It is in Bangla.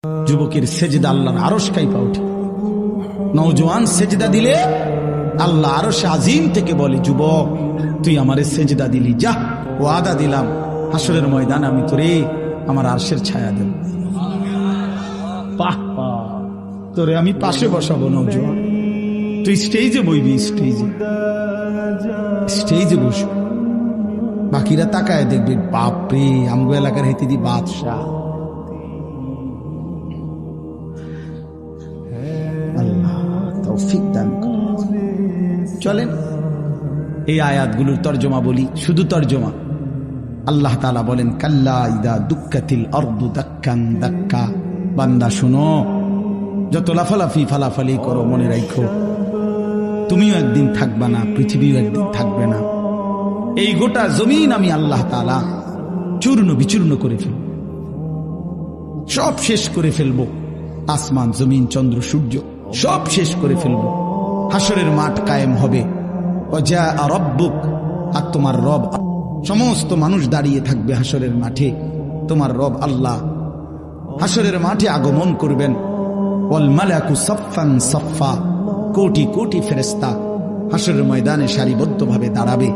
যুবকের সেজদা আল্লাহর আরশ কাঁপা ওঠে। নওজোয়ান সেজদা দিলে আল্লাহ আরশ আজিম থেকে বলে, যুবক তুই আমারে সেজদা দিলি, যা ওয়াদা দিলাম হাসরের ময়দান আমি তোরে আমার আরশের ছায়া দেব। বাহ বাহ, তোরে আমি পাশে বসাবো নওজোয়ান, তুই স্টেজে বইবি, স্টেজে বসবি, বাকিরা তাকায় দেখবি বাপরে আমগো এলাকার হেতি দি বাদশাহ। আল্লাহ তৌফিক দান করুন। চলেন এই আয়াতগুলোর তর্জমা বলি, শুধু তর্জমা। আল্লাহ তাআলা বলেন, কাল্লা ইদা দুক্কাতিল আরদু দাক্কান দাক্কা। বান্দা শুনো, যত লাফালাফি ফালাফালি করো মনে রাখো তুমিও একদিন থাকবা না, পৃথিবীও একদিন থাকবে না। এই গোটা জমিন আমি আল্লাহ তাআলা চূর্ণ বিচূর্ণ করে ফেলব, সব শেষ করে ফেলব। আসমান জমিন চন্দ্র সূর্য সব শেষ করে ফেলব। হাসরের মাঠ কায়েম হবে। ওয়া রাব্বুক, আর তোমার রব, সমস্ত মানুষ দাঁড়িয়ে থাকবে হাসরের মাঠে। তোমার রব আল্লাহ হাসরের মাঠে আগমন করবেন। ওয়াল মালাকু সাফফান সাফফা, কোটি কোটি ফেরেশতা হাসরের ময়দানে সারিবদ্ধভাবে দাঁড়াবে।